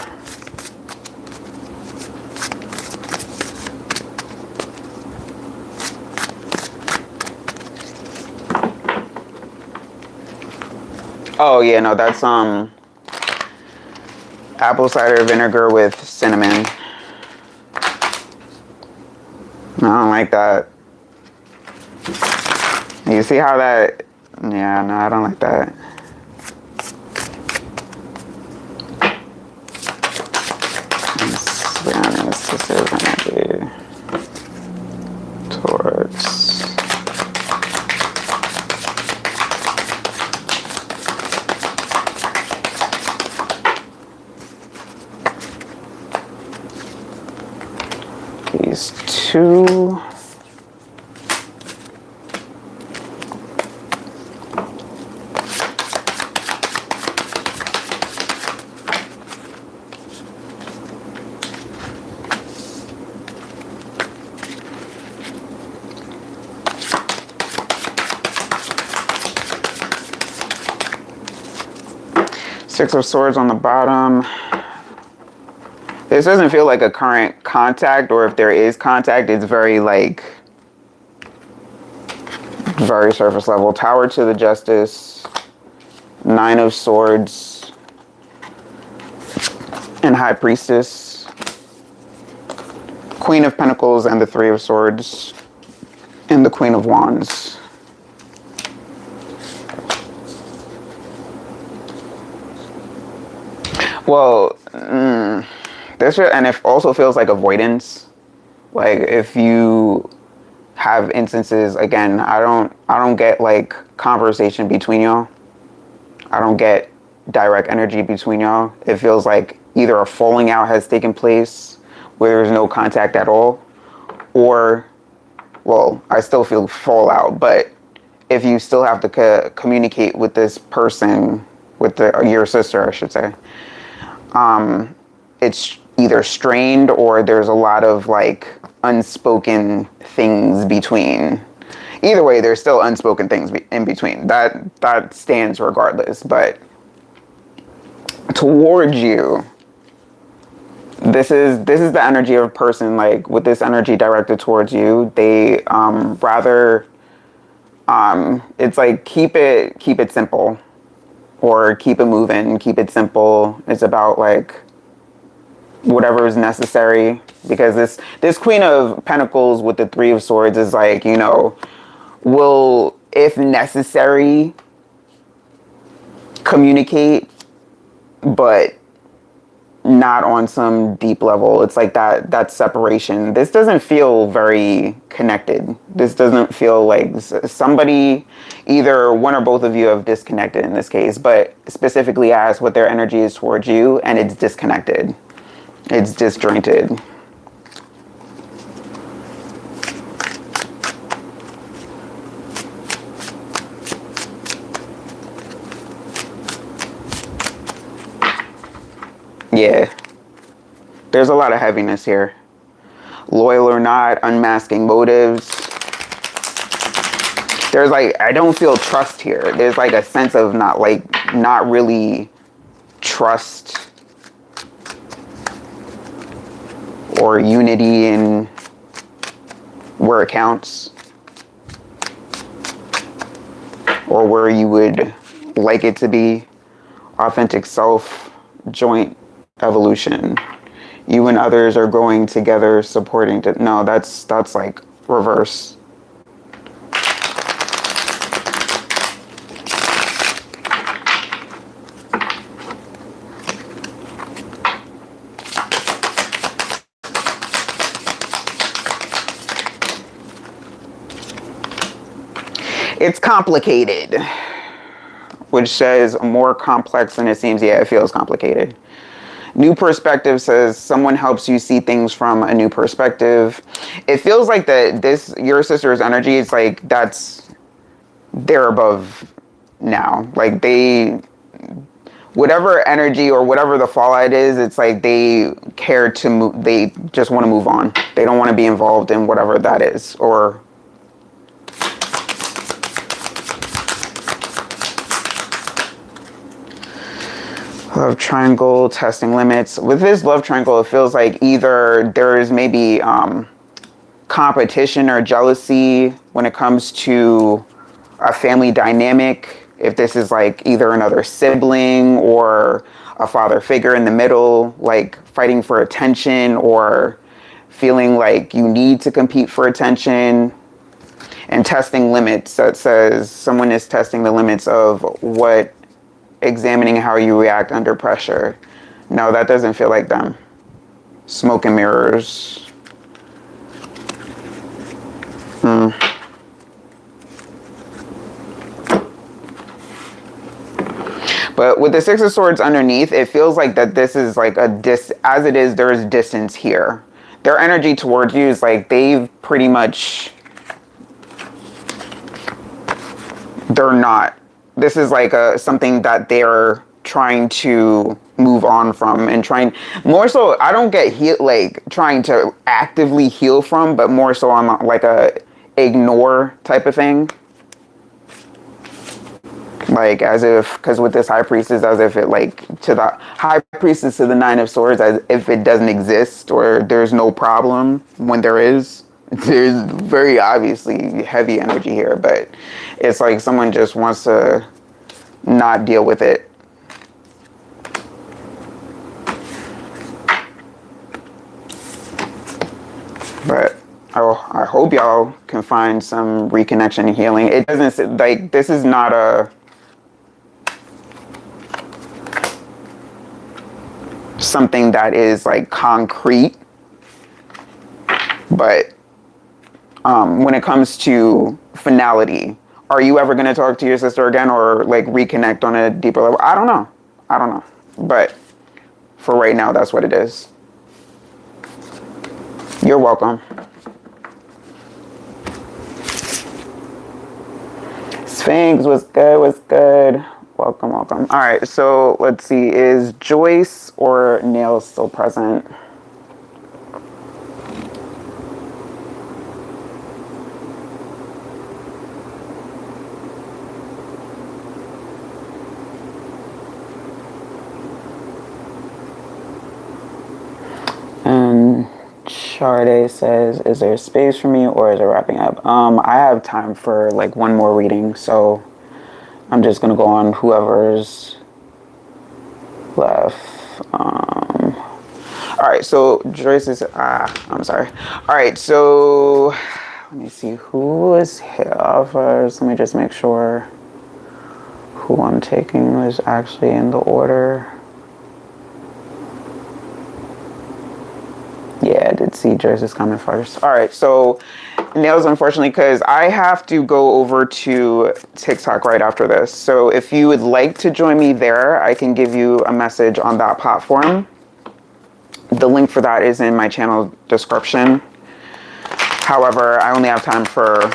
[SPEAKER 1] Oh yeah, no, that's apple cider vinegar with cinnamon. I don't like that. You see how that, yeah, no, I don't like that. Brianna's sister's energy towards these two. Six of Swords on the bottom. This doesn't feel like a current contact, or if there is contact, it's very like, very surface level. Tower to the Justice, Nine of Swords, and High Priestess. Queen of Pentacles and the Three of Swords, and the Queen of Wands. Well, this and it also feels like avoidance. Like if you have instances, again, I don't get like conversation between y'all. I don't get direct energy between y'all. It feels like either a falling out has taken place where there's no contact at all, or, well, I still feel fallout, but if you still have to communicate with this person, with your sister, I should say, it's either strained or there's a lot of like unspoken things between. Either way, there's still unspoken things in between. That stands regardless. But towards you, this is the energy of a person, like with this energy directed towards you. They rather it's like keep it simple, or keep it moving, keep it simple. It's about like whatever is necessary, because this Queen of Pentacles with the Three of Swords is like, you know, will, if necessary, communicate, but not on some deep level. It's like that separation. This doesn't feel very connected. This doesn't feel like somebody, either one or both of you have disconnected in this case, but specifically ask what their energy is towards you, and it's disconnected. It's disjointed. Yeah. There's a lot of heaviness here. Loyal or not, unmasking motives. There's like, I don't feel trust here. There's like a sense of not really trust or unity in where it counts, or where you would like it to be. Authentic self, joint evolution. You and others are growing together, supporting. No, that's like reverse. It's complicated, which says more complex than it seems. Yeah, it feels complicated. New perspective says someone helps you see things from a new perspective. It feels like your sister's energy is like, that's they're above now. Like whatever energy or whatever the fallout is, it's like they care to move, they just want to move on. They don't want to be involved in whatever that is. Or love triangle, testing limits. With this love triangle, it feels like either there is maybe competition or jealousy when it comes to a family dynamic. If this is like either another sibling or a father figure in the middle, like fighting for attention or feeling like you need to compete for attention. And testing limits, that says someone is testing the limits of what, examining how you react under pressure. No, that doesn't feel like them. Smoke and mirrors. But with the Six of Swords underneath, it feels like that this is like as it is, there's distance here. Their energy towards you is like they've pretty much, they're not. This is like something that they're trying to move on from and trying, more so, I don't get like trying to actively heal from, but more so on like a ignore type of thing. Like as if, because with this High Priestess, as if it like to the High Priestess to the Nine of Swords, as if it doesn't exist or there's no problem when there is. There's very obviously heavy energy here, but it's like someone just wants to not deal with it. But I hope y'all can find some reconnection and healing. It doesn't, like, this is not something that is like concrete, but when it comes to finality, are you ever going to talk to your sister again or like reconnect on a deeper level? I don't know. But for right now, that's what it is. You're welcome. Sphinx, what's good? Welcome. All right, so let's see. Is Joyce or Nails still present? And Sade says, is there space for me or is it wrapping up? I have time for like one more reading, so I'm just gonna go on whoever's left. All right, so Joyce is, I'm sorry. All right, so let me see who is here first. Let me just make sure who I'm taking was actually in the order. Yeah, I did see Joyce is coming first. All right, so Nails, unfortunately, because I have to go over to TikTok right after this. So if you would like to join me there, I can give you a message on that platform. The link for that is in my channel description. However, I only have time for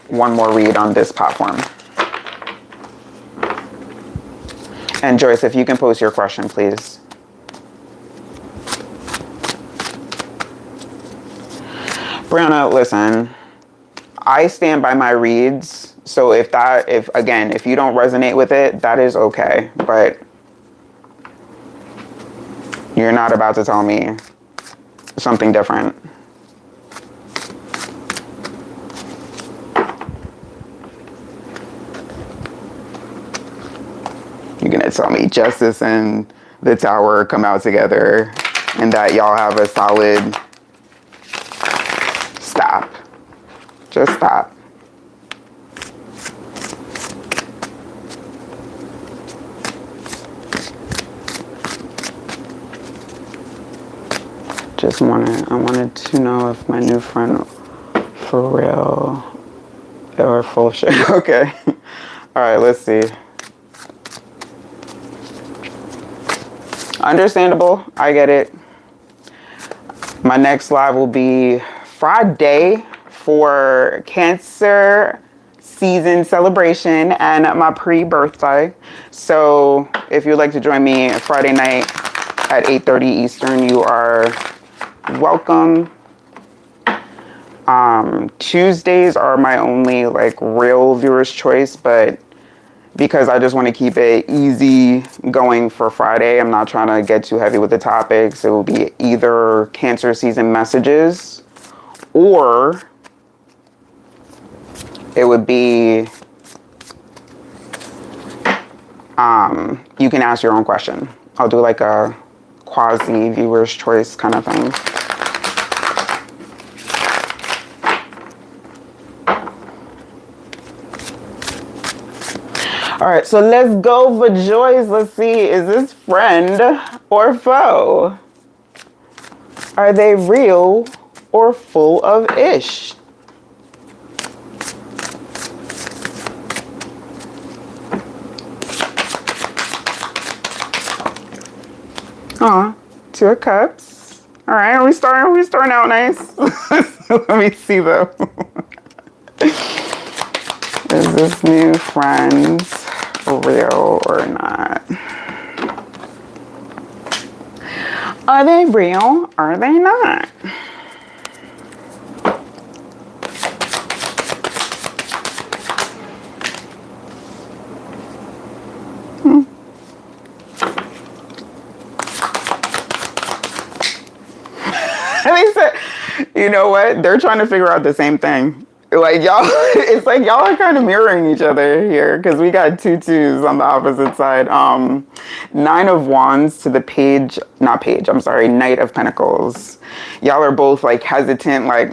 [SPEAKER 1] one more read on this platform. And Joyce, if you can post your question, please. Brianna, listen, I stand by my reads. So if you don't resonate with it, that is okay. But you're not about to tell me something different. You're gonna tell me Justice and the Tower come out together and that y'all have a solid... Stop. Just stop. I wanted to know if my new friend for real or full shit. Okay. All right, let's see. Understandable. I get it. My next live will be Friday for Cancer season celebration and my pre-birthday. So if you'd like to join me Friday night at 8:30 Eastern, you are welcome. Tuesdays are my only like real viewer's choice, but because I just want to keep it easy going for Friday, I'm not trying to get too heavy with the topics. It will be either Cancer season messages, or it would be you can ask your own question. I'll do like a quasi viewer's choice kind of thing. All right, so let's go for Joyce. Let's see, is this friend or foe? Are they real or full of ish? Aw, 2 of Cups. All right, are we starting out nice? Let me see though. Is this new friends real or not? Are they real? Are they not? They said, you know what? They're trying to figure out the same thing. Like y'all, it's like y'all are kind of mirroring each other here because we got 2 2s on the opposite side. 9 of Wands to the Knight of Pentacles. Y'all are both like hesitant, like,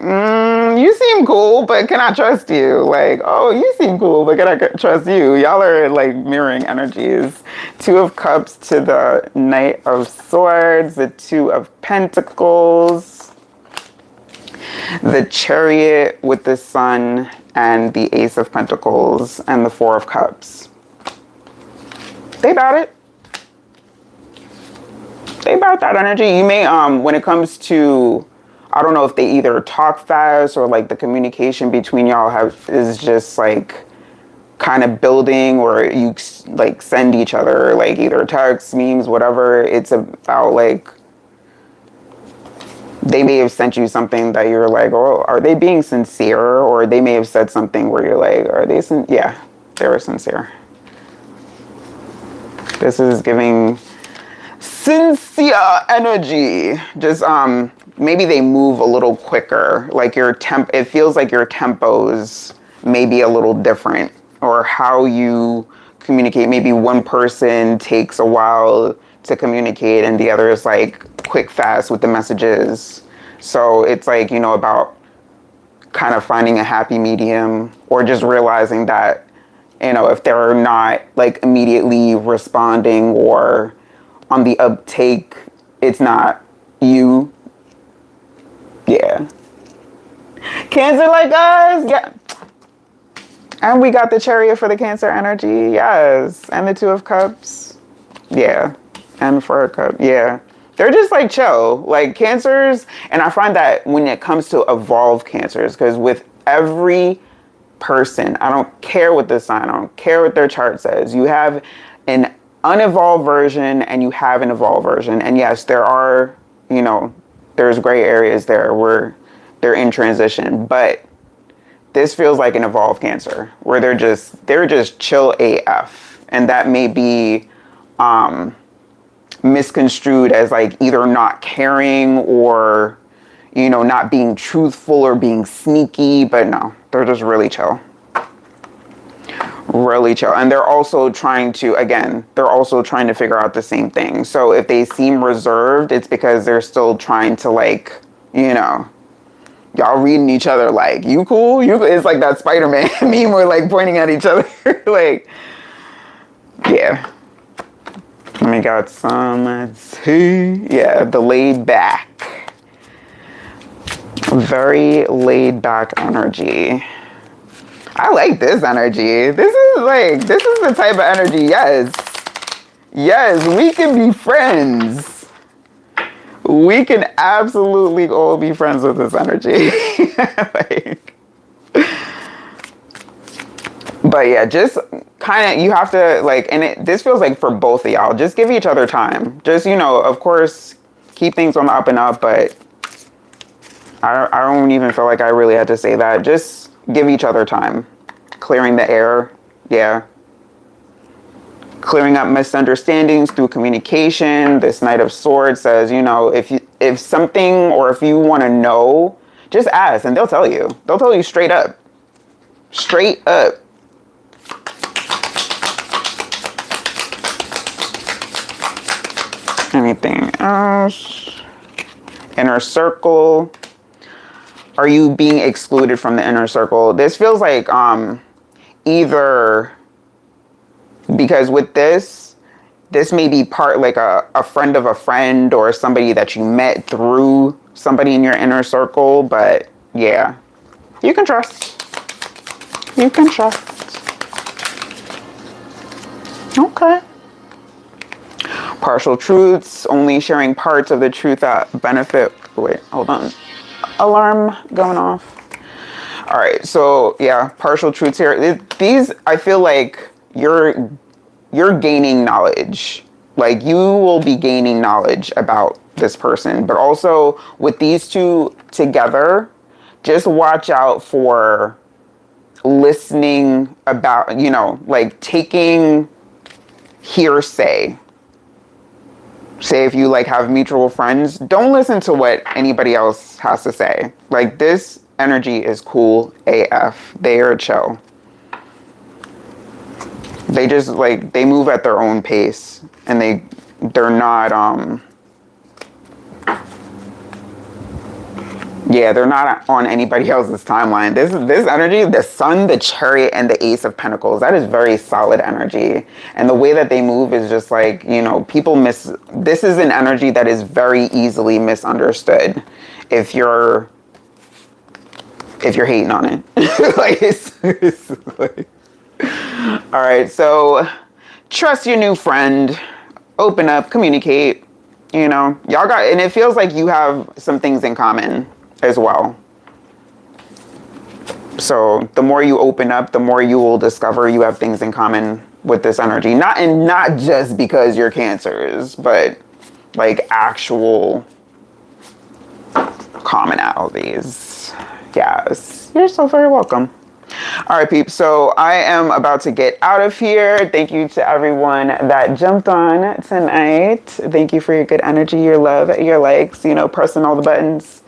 [SPEAKER 1] you seem cool, but can I trust you? Like, oh, you seem cool, but can I trust you? Y'all are like mirroring energies. 2 of Cups to the Knight of Swords, the 2 of Pentacles. The Chariot with the Sun and the Ace of Pentacles and the 4 of Cups. They about it. They about that energy. You may, when it comes to, I don't know if they either talk fast or like the communication between y'all is just like kind of building, or you like send each other like either texts, memes, whatever. It's about like, they may have sent you something that you're like, oh, are they being sincere? Or they may have said something where you're like, are they yeah, they were sincere. This is giving sincere energy. Just maybe they move a little quicker. Like it feels like your tempos may be a little different, or how you communicate. Maybe one person takes a while to communicate and the other is like quick, fast with the messages. So it's like, you know, about kind of finding a happy medium, or just realizing that, you know, if they're not like immediately responding or on the uptake, it's not you. Yeah. Cancer like us. Yeah. And we got the Chariot for the Cancer energy. Yes. And the 2 of Cups. Yeah. And 4 of Cups. Yeah. They're just like chill, like Cancers. And I find that when it comes to evolved Cancers, because with every person, I don't care what the sign, I don't care what their chart says. You have an unevolved version and you have an evolved version. And yes, there are, you know, there's gray areas there where they're in transition, but this feels like an evolved Cancer where they're just chill AF. And that may be, misconstrued as like either not caring or, you know, not being truthful or being sneaky, but no, they're just really chill. Really chill. And they're also trying to figure out the same thing. So if they seem reserved, it's because they're still trying to like, you know, y'all reading each other like, you cool? It's like that Spider-Man meme where like pointing at each other. Like, yeah. We got some tea. Yeah, the laid back. Very laid back energy. I like this energy. This is the type of energy, yes. Yes, we can be friends. We can absolutely all be friends with this energy. Like, But yeah, just kind of, you have to like, and this feels like for both of y'all, just give each other time. Just, you know, of course, keep things on the up and up, but I don't even feel like I really had to say that. Just give each other time. Clearing the air. Yeah. Clearing up misunderstandings through communication. This Knight of Swords says, you know, if something, or if you want to know, just ask and they'll tell you. They'll tell you straight up. Straight up. Anything else? Inner circle. Are you being excluded from the inner circle? This feels like either, because with this may be part like a friend of a friend, or somebody that you met through somebody in your inner circle. But yeah, you can trust. You can trust. Okay. Partial truths, only sharing parts of the truth that benefit. Wait, hold on. Alarm going off. All right, so yeah, partial truths here. These, I feel like you're gaining knowledge. Like, you will be gaining knowledge about this person. But also with these two together, just watch out for listening about, you know, like taking hearsay. Say if you like have mutual friends, don't listen to what anybody else has to say. Like, this energy is cool AF. They are chill. They just like, they move at their own pace, and they're not yeah, they're not on anybody else's timeline. This energy, the Sun, the Chariot, and the Ace of Pentacles, that is very solid energy. And the way that they move is just like, you know, this is an energy that is very easily misunderstood if you're hating on it. Like, it's like, all right, so trust your new friend, open up, communicate, you know, y'all got, and it feels like you have some things in common as well. So the more you open up, the more you will discover you have things in common with this energy. Not just because you're Cancers, but like actual commonalities. Yes, you're so very welcome. All right, peeps, so I am about to get out of here. Thank you to everyone that jumped on tonight. Thank you for your good energy, your love, your likes, you know, pressing all the buttons.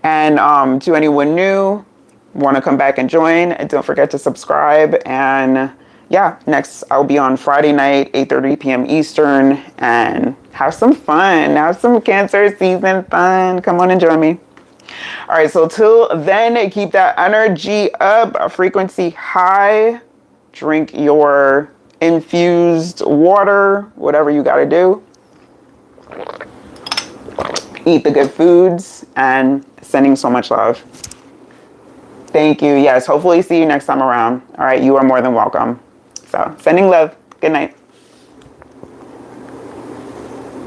[SPEAKER 1] And to anyone new, want to come back and join, don't forget to subscribe. And yeah, next I'll be on Friday night, 8:30 p.m. Eastern, and have some fun. Have some Cancer season fun. Come on and join me. All right, so till then, keep that energy up, frequency high. Drink your infused water, whatever you got to do. Eat the good foods, and sending so much love. Thank you. Yes, hopefully see you next time around. All right, you are more than welcome. So, sending love. Good night.